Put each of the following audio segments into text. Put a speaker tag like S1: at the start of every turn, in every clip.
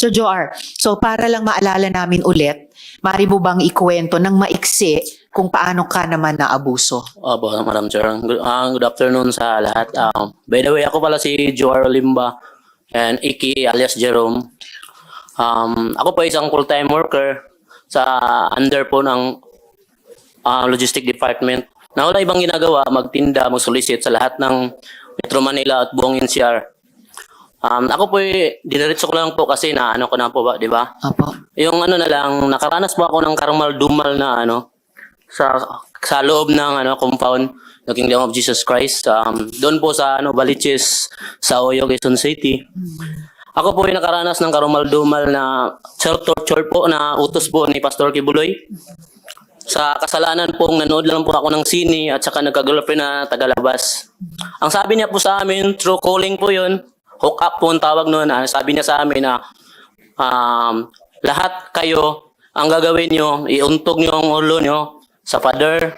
S1: Sir Joar, so para lang maalala namin ulit, mari mo bang ikwento ng maiksi kung paano ka naman naabuso?
S2: Opo, Madam Chair. Good afternoon sa lahat. By the way, ako pala si Joar Limba and Iki alias Jerome. Ako po isang full-time worker sa under po ng Logistic Department. Na wala ibang ginagawa, magtinda, mag-solicit sa lahat ng Metro Manila at buong NCR. Ako po, diniritso ko lang po kasi na ano ko na po ba, di ba?
S1: Apo.
S2: Yung ano na lang, nakaranas po ako ng karumal-dumal na ano, sa loob ng compound ng Kingdom of Jesus Christ. Doon po sa Baliches, sa Oyo, Quezon City. Ako po ay nakaranas ng karumal-dumal na self-torture po na utos po ni Pastor Kibuloy. Sa kasalanan pong nanood lang po ako ng sine at saka nagka-girlfriend na tagalabas. Ang sabi niya po sa amin, through calling po yun, hook up po ang tawag noon. Sabi niya sa amin na lahat kayo, ang gagawin nyo, iuntog nyo ang ulo nyo sa pader.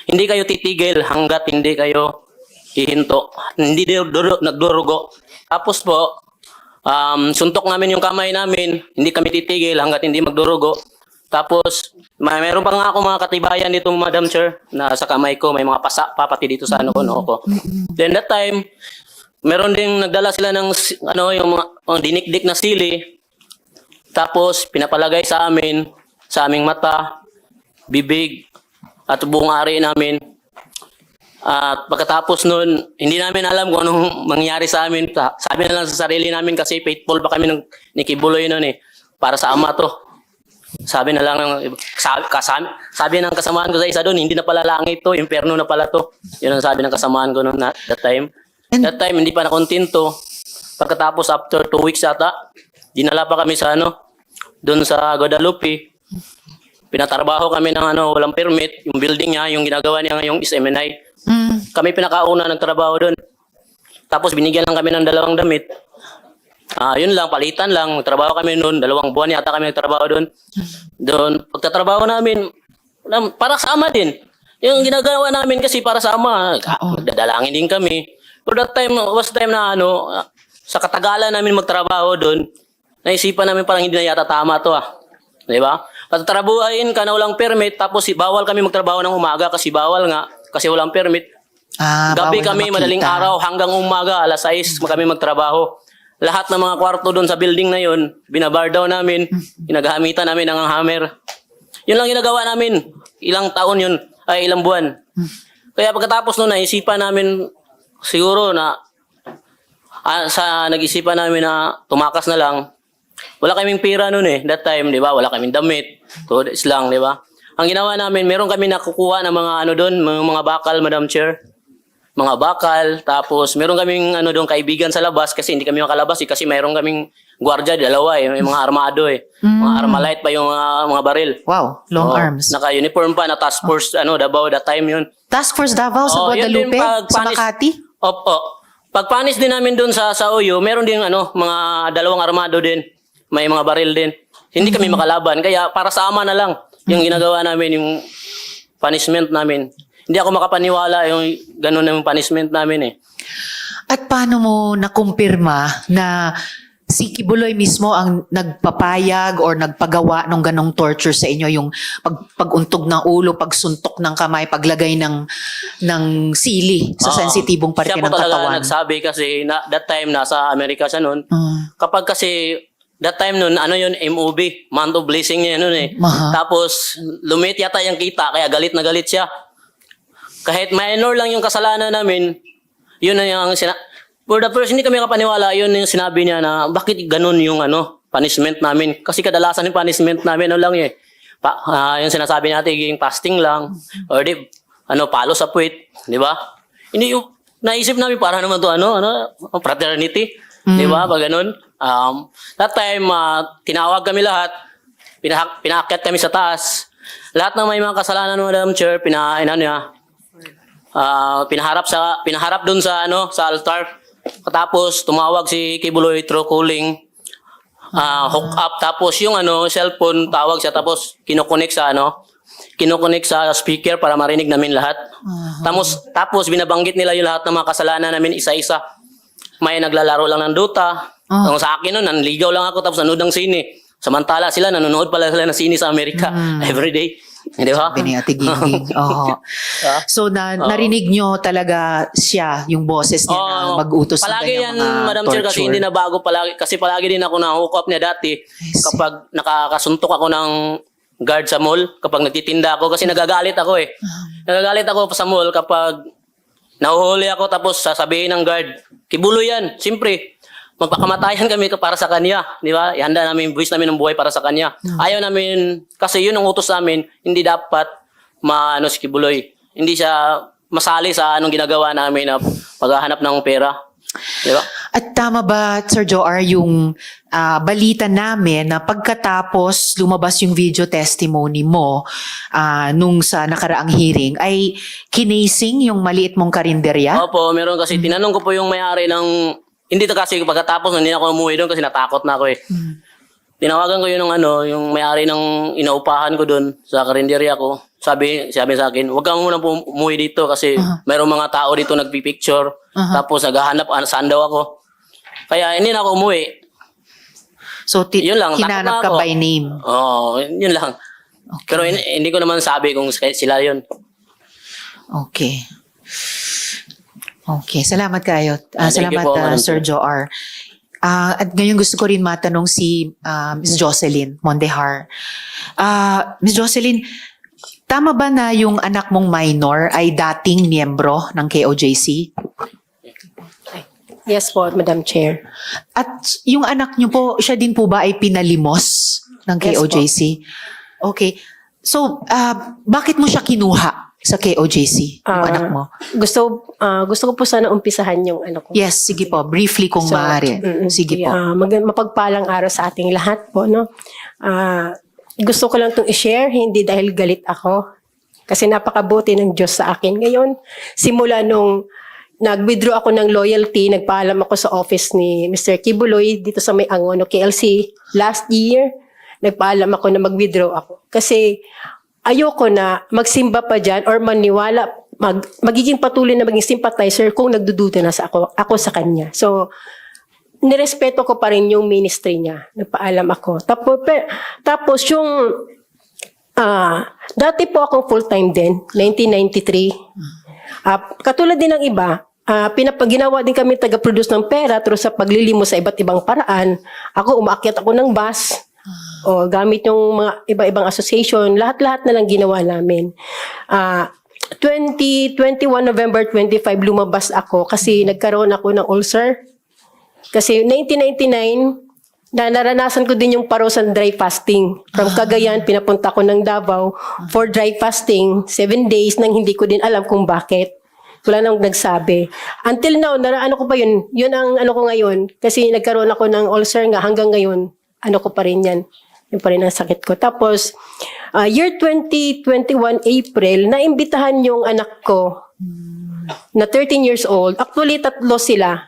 S2: Hindi kayo titigil hanggat hindi kayo ihinto. Hindi nagdurugo. Tapos po, suntok namin yung kamay namin, hindi kami titigil hanggat hindi magdurugo. Tapos, mayroon pa nga ako mga katibayan dito, Madam Chair, na sa kamay ko, may mga pasa pa pati dito sa noo ko. Then that time, meron ding nagdala sila ng yung mga dinikdik na sili. Tapos, pinapalagay sa aming mata, bibig, at buong ari namin. At pagkatapos nun, hindi namin alam kung anong mangyari sa amin. Sabi na lang sa sarili namin kasi faithful pa kami ni Kibuloy nun eh. Para sa ama to. Sabi na lang, sabi ng kasamaan ko sa isa doon, hindi na pala langit to, impyerno na pala to. Yun ang sabi ng kasamaan ko noon that time. That time, hindi pa nakontento. Pagkatapos, after 2 weeks yata, dinala pa kami sa doon sa Guadalupe. Pinatrabaho kami ng walang permit, yung building niya, yung ginagawa niya yung SMNI. Kami pinakauna nagtrabaho doon. Tapos binigyan lang kami ng 2 damit. Yun lang, palitan lang. Trabaho kami noon, 2 buwan yata kami nagtrabaho doon. Doon, pagtatrabaho namin, para sa ama din. Yung ginagawa namin kasi para sa ama, dadalangin din kami. Pero that time, was time na sa katagalan namin magtrabaho doon, naisipan namin parang hindi na yata tama to Di ba? Pagtatrabuhain ka na walang permit, tapos bawal kami magtrabaho ng umaga kasi bawal nga, kasi walang permit. Gabi kami, madaling araw, hanggang umaga, alas 6 kami magtrabaho. Lahat ng mga kwarto doon sa building na yun, binabar down namin, ginagamitan namin ng hammer. Yun lang ginagawa namin. Ilang taon yun, ay ilang buwan. Kaya pagkatapos noon, naisipan namin siguro na nag-isipan namin na tumakas na lang. Wala kaming pira noon eh, that time, di ba? Wala kaming damit. Todes lang, di ba? Ang ginawa namin, meron kami nakukuha ng mga doon, mga bakal, Madam Chair. Mga bakal, tapos meron kaming doon kaibigan sa labas kasi hindi kami makalabas kasi meron kaming gwardiya, 2 may mga armado Mga Armalite pa yung mga baril.
S1: Wow, long arms.
S2: Naka-uniform pa na task force Davao that time yun.
S1: Task Force Davao sa Guadalupe, sa Makati?
S2: Opo. Pagpanis din namin doon sa Oyo, meron din mga 2 armado din. May mga baril din. Hindi kami makalaban kaya para sa ama na lang yung ginagawa namin, yung punishment namin. Hindi ako makapaniwala yung gano'n na yung punishment namin
S1: At paano mo nakumpirma na si Kibuloy mismo ang nagpapayag or nagpagawa ng ganong torture sa inyo, yung paguntog ng ulo, pagsuntok ng kamay, paglagay ng sili sa sensitibong parte ng katawan?
S2: Siya po talaga nagsabi kasi that time nasa Amerika siya noon. Kapag kasi that time noon, yun, MOB, month of blessing niya noon Tapos lumit yata yung kita kaya galit na galit siya. Kahit minor lang yung kasalanan namin, yun na yung for the first, hindi kami kapaniwala, yun yung sinabi niya na bakit ganun yung punishment namin. Kasi kadalasan yung punishment namin, yung sinasabi natin, yung fasting lang, or palo sa puwit, di ba? Hindi yung, naisip namin, para naman to fraternity, di ba? Pag ganun. That time, tinawag kami lahat, pinaakyat kami sa taas. Lahat ng may mga kasalanan, Madam Chair, pinaharap doon sa altar. Tapos tumawag si Kibuloy through calling, hook up, tapos yung cellphone tawag siya, tapos kinokonek sa speaker para marinig namin lahat. Tapos binabanggit nila yung lahat ng mga kasalanan namin isa-isa. may naglalaro lang ng Dota.
S1: Oh.
S2: Ang sa akin nun, nanligaw lang ako tapos nanood ng sine. Samantala sila, nanonood pala sila ng sine sa Amerika everyday. Di ba?
S1: Sabi ni Ate Gingging. Oo. So, narinig nyo talaga siya, yung boses niya na mag-utos ng
S2: palagi
S1: kanyang
S2: yan,
S1: mga
S2: Madam Chair, kasi
S1: torture.
S2: hindi na bago palagi. Kasi palagi din ako na-hook up niya dati.
S1: see.
S2: Kapag nakakasuntok ako ng guard sa mall, kapag nagtitinda ako, kasi nagagalit ako eh. Nagagalit ako sa mall kapag nahuhuli ako tapos sasabihin ng guard, kibulo yan, siyempre. Magpakamatayan kami para sa kanya, di ba? Ihanda namin, buwis namin ng buhay para sa kanya. Ayaw namin, kasi yun ang utos namin, hindi dapat si Kibuloy. Hindi siya masali sa anong ginagawa namin na paghahanap ng pera. Di ba?
S1: At tama ba, Sir Joar, yung balita namin na pagkatapos lumabas yung video testimony mo nung sa nakaraang hearing, ay kinasing yung maliit mong karinderya?
S2: Opo, meron kasi, tinanong ko po yung may-ari ng, hindi to kasi pagkatapos, hindi na ako umuwi doon kasi natakot na ako eh. Tinawagan ko yun ng yung may-ari ng inaupahan ko doon sa karinderya ko. Sabi sa akin, huwag ka muna umuwi dito kasi mayroong mga tao dito nagpipicture. Tapos naghahanap saan daw ako. Kaya hindi na ako umuwi.
S1: So,
S2: Yun lang,
S1: hinanap
S2: takot
S1: ka
S2: na ako.
S1: by name?
S2: Oo, yun lang. Pero hindi ko naman sabi kung sila yun.
S1: Okay. Okay, salamat kayo.
S2: Thank you
S1: Salamat
S2: po, Madam
S1: Sir
S2: Chair.
S1: Joar. At ngayon gusto ko rin matanong si Ms. Jocelyn Mondehar. Ms. Jocelyn, tama ba na yung anak mong minor ay dating miyembro ng KOJC?
S3: Yes po, Madam Chair.
S1: At yung anak niyo po, siya din po ba ay pinalimos ng
S3: Yes po.
S1: KOJC? Okay. So, bakit mo siya kinuha sa KOJC, yung anak mo?
S3: Gusto ko po sana umpisahan yung ano ko.
S1: Yes, sige po. Briefly kung maaari. Sige po.
S3: Mapagpalang araw sa ating lahat po, no? Gusto ko lang itong i-share, hindi dahil galit ako. Kasi napakabuti ng Diyos sa akin. Ngayon, simula nung nag-withdraw ako ng loyalty, nagpaalam ako sa office ni Mr. Kibuloy dito sa May Angono, KLC. Last year, nagpaalam ako na mag-withdraw ako. Kasi ayoko na magsimba pa dyan or maniwala, magiging patuloy na maging sympathizer kung nagdududa na ako sa kanya. So, nirespeto ko pa rin yung ministry niya. Nagpaalam ako. Tapos yung, dati po akong full-time din, 1993. Katulad din ng iba, pinapaginawa din kami taga-produce ng pera through sa paglilimos sa iba't ibang paraan. Ako, umaakyat ako ng bus, o gamit yung mga iba-ibang association, lahat-lahat na lang ginawa namin. 2021 November 25 lumabas ako kasi nagkaroon ako ng ulcer. Kasi 1999 naranasan ko din yung Parosan dry fasting. From Cagayan pinapunta ko ng Davao for dry fasting 7 days nang hindi ko din alam kung bakit. Wala nang nagsabi. Until now, ano ko pa yun? Yun ang ano ko ngayon. Kasi nagkaroon ako ng ulcer nga hanggang ngayon. Ano ko pa rin yan. Yun pa rin ang sakit ko. Tapos, year 2021 April, naimbitahan yung anak ko na 13 years old. Actually, 3 sila.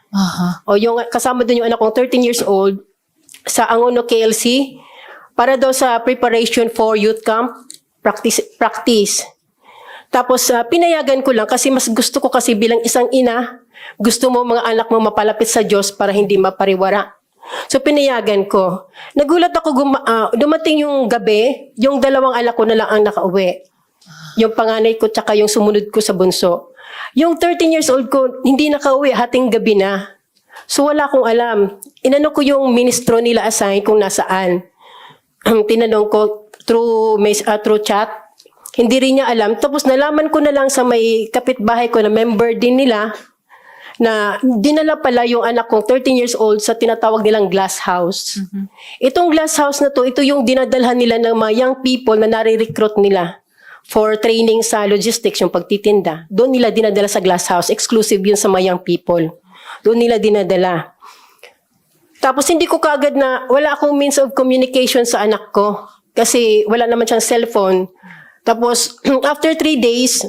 S3: O yung kasama din yung anak kong 13 years old sa Angono KLC para daw sa preparation for youth camp practice. Tapos pinayagan ko lang kasi mas gusto ko kasi bilang isang ina, gusto mo mga anak mo mapalapit sa Diyos para hindi mapariwara. So pinayagan ko. Nagulat ako, dumating yung gabi, yung 2 anak ko na lang ang nakauwi. Yung panganay ko tsaka yung sumunod ko sa bunso. Yung 13 years old ko, hindi nakauwi, hating gabi na. So wala akong alam. Inano ko yung ministro nila assign kung nasaan. Tinanong ko through chat. Hindi rin niya alam. Tapos nalaman ko na lang sa may kapitbahay ko na member din nila na dinala pala yung anak kong 13 years old sa tinatawag nilang glass house. Itong glass house na to, ito yung dinadalhan nila ng mga young people na nare-recruit nila for training sa logistics, yung pagtitinda. Doon nila dinadala sa glass house. Exclusive yun sa mga young people. Doon nila dinadala. Tapos hindi ko kaagad na, wala akong means of communication sa anak ko. Kasi wala naman siyang cellphone. Tapos after 3 days,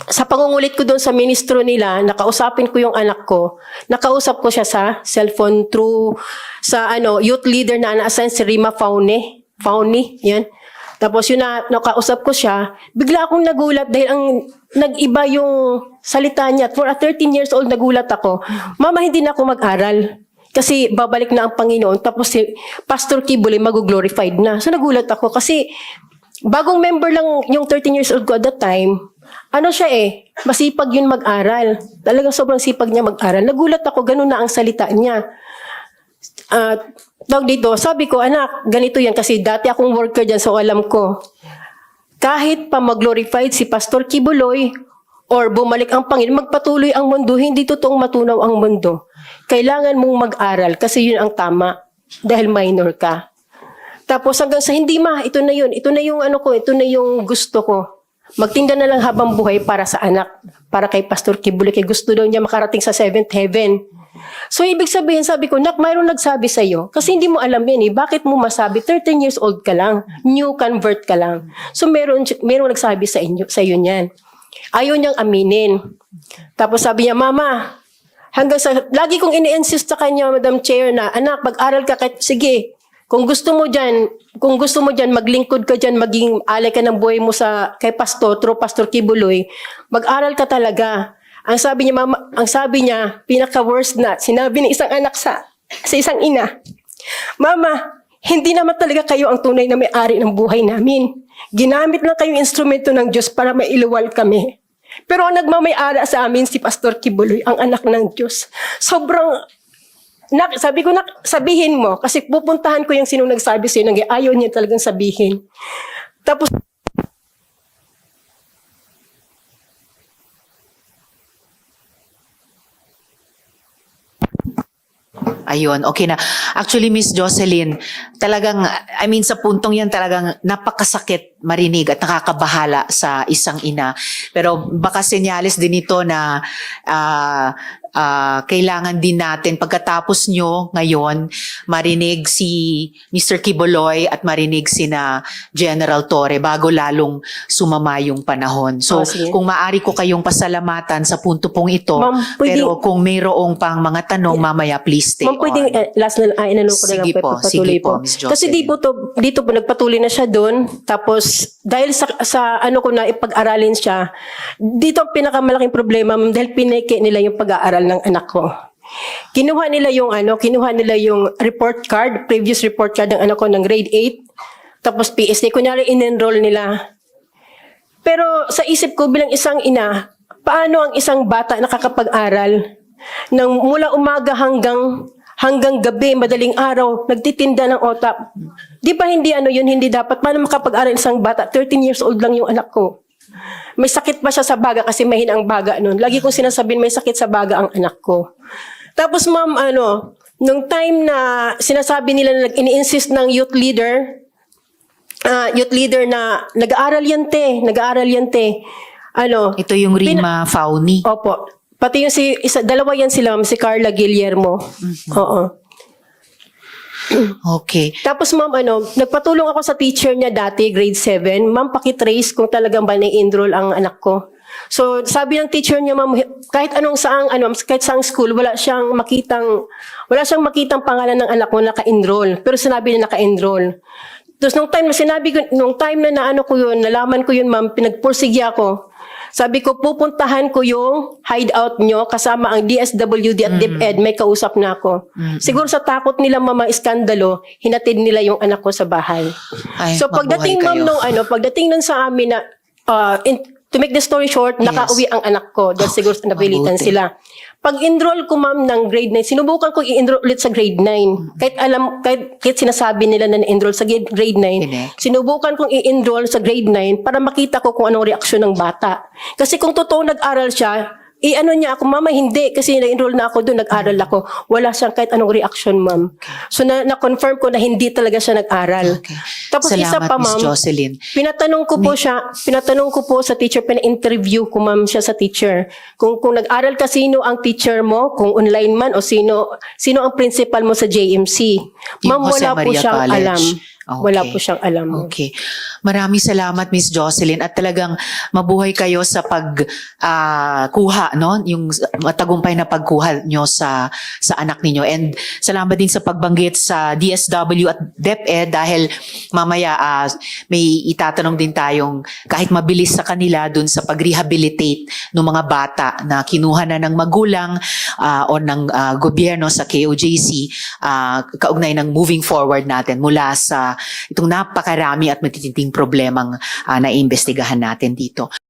S3: sa pangungulit ko doon sa ministro nila, nakausapin ko yung anak ko. Nakausap ko siya sa cellphone through sa youth leader na na-assign si Rima Fauni, yan. Tapos yun na, nakausap ko siya, bigla akong nagulat dahil ang nag-iba yung salita niya. For a 13 years old, nagulat ako. Mama, hindi na ako mag-aral. Kasi babalik na ang Panginoon. Tapos si Pastor Kibuloy mag-glorified na. So nagulat ako kasi bagong member lang yung 13 years old ko at that time. Ano siya masipag yun mag-aral. Talagang sobrang sipag niya mag-aral. Nagulat ako, ganun na ang salita niya. Tawag dito, sabi ko, anak, ganito yan kasi dati akong worker dyan so alam ko. Kahit pa mag-glorified si Pastor Kibuloy or bumalik ang Panginoon, magpatuloy ang mundo, hindi totoong matunaw ang mundo. Kailangan mong mag-aral kasi yun ang tama dahil minor ka. Tapos hanggang sa hindi ito na yun, ito na yung ano ko, ito na yung gusto ko. Magtinda na lang habang buhay para sa anak, para kay Pastor Kibuloy, kay gusto daw niya makarating sa 7th heaven. So, ibig sabihin, sabi ko, Nak, mayroon nagsabi sa'yo. Kasi hindi mo alam yan Bakit mo masabi? 13 years old ka lang. New convert ka lang. So, mayroon nagsabi sa'yo niyan. Ayaw niyang aminin. Tapos sabi niya, Mama, lagi kong ini-insist sa kanya, Madam Chair, na, anak, mag-aral ka sige, kung gusto mo dyan, maglingkod ka dyan, maging alay ka ng buhay mo kay Pastor, through Pastor Kibuloy, mag-aral ka talaga. Ang sabi niya, Mama, pinaka-worst na, sinabi ng isang anak sa isang ina, Mama, hindi naman talaga kayo ang tunay na may-ari ng buhay namin. Ginamit lang kayong instrumento ng Diyos para mailuwal kami. Pero ang nagmamay-ari sa amin si Pastor Kibuloy, ang anak ng Diyos. Sabi ko, sabihin mo, kasi pupuntahan ko yung sinong nagsabi sa'yo, ayaw niya talagang sabihin. Tapos,
S1: Ayun, okay na. Actually, Miss Jocelyn, talagang, sa puntong yan talagang napakasakit marinig at nakakabahala sa isang ina. Pero baka senyales din ito na kailangan din natin pagkatapos nyo ngayon, marinig si Mr. Kibuloy at marinig sina General Torre bago lalong sumama yung panahon. So,
S3: sige.
S1: kung maaari ko kayong pasalamatan sa punto pong ito,
S3: Ma'am,
S1: pero kung mayroong pang mga tanong, mamaya please stay
S3: Ma'am, pwedeng last na inanong ko na lang
S1: Sige po,
S3: patuloy
S1: sige po, Miss Jocelyn.
S3: Kasi dito po nagpatuloy na siya doon. Tapos dahil sa ano ko na ipag-aralin siya, dito ang pinakamalaking problema, ma'am, dahil pineke nila yung pag-aaral ng anak ko. Kinuha nila yung report card, previous report card ng anak ko ng grade 8. Tapos PSD, kunyari in-enroll nila. Pero sa isip ko bilang isang ina, paano ang isang bata nakakapag-aral ng mula umaga hanggang gabi, madaling araw, nagtitinda ng otak. Di ba hindi hindi dapat? Paano makapag-aral isang bata? 13 years old lang yung anak ko. May sakit pa siya sa baga kasi mahina ang baga noon. Lagi kong sinasabihin may sakit sa baga ang anak ko. Tapos ma'am, nung time na sinasabi nila na ini-insist ng youth leader na nag-aaral yan te.
S1: Ito yung Rima Fauni.
S3: Opo. Pati yung dalawa yan sila, si Carla Guillermo. Oo.
S1: Okay.
S3: Tapos ma'am, nagpatulong ako sa teacher niya dati, grade 7. Ma'am, pakitrace kung talagang ba na-enroll ang anak ko. So, sabi ng teacher niya, ma'am, kahit saang school, wala siyang makitang pangalan ng anak ko naka-enroll. Pero sinabi na naka-enroll. Tapos nung time na nalaman ko yun, ma'am, pinagpursigi ako. Sabi ko, pupuntahan ko yung hideout nyo kasama ang DSWD at DepEd. May kausap na ako. Siguro sa takot nila iskandalo, hinatid nila yung anak ko sa bahay.
S1: Ay,
S3: So pagdating
S1: mabuhay kayo.
S3: pagdating nun sa amin na, to make the story short, nakauwi ang anak ko dahil siguro nabilitan
S1: Mabuti.
S3: sila. Pag-enroll ko ma'am ng grade 9, sinubukan ko i-enroll ulit sa grade 9. Kahit sinasabi nila na na-enroll sa grade 9,
S1: Hindi.
S3: sinubukan kong i-enroll sa grade 9 para makita ko kung anong reaksyon ng bata. Kasi kung totoo nag-aral siya, niya ako, Mama, hindi. Kasi na-enroll na ako doon, nag-aral ako. Wala siyang kahit anong reaction, ma'am. So, na-confirm ko na hindi talaga siya nag-aral.
S1: Okay.
S3: Tapos isa
S1: Salamat,
S3: pa,
S1: Miss
S3: ma'am.
S1: Jocelyn.
S3: Pinatanong ko po sa teacher, pina-interview ko, ma'am, siya sa teacher. Kung nag-aral ka, sino ang teacher mo, kung online man, o sino ang principal mo sa JMC.
S1: Yung
S3: Ma'am,
S1: Jose
S3: wala po
S1: Maria
S3: siyang
S1: College.
S3: alam.
S1: Okay.
S3: Wala po siyang alam.
S1: Okay. Maraming salamat, Miss Jocelyn. At talagang mabuhay kayo sa pagkuha, no? Yung matagumpay na pagkuha nyo sa anak ninyo. And salamat din sa pagbanggit sa DSW at DepEd dahil mamaya may itatanong din tayong kahit mabilis sa kanila dun sa pag-rehabilitate ng mga bata na kinuha na ng magulang o ng gobyerno sa KOJC, kaugnay ng moving forward natin mula sa itong napakarami at matitinding problemang naiimbestigahan natin dito.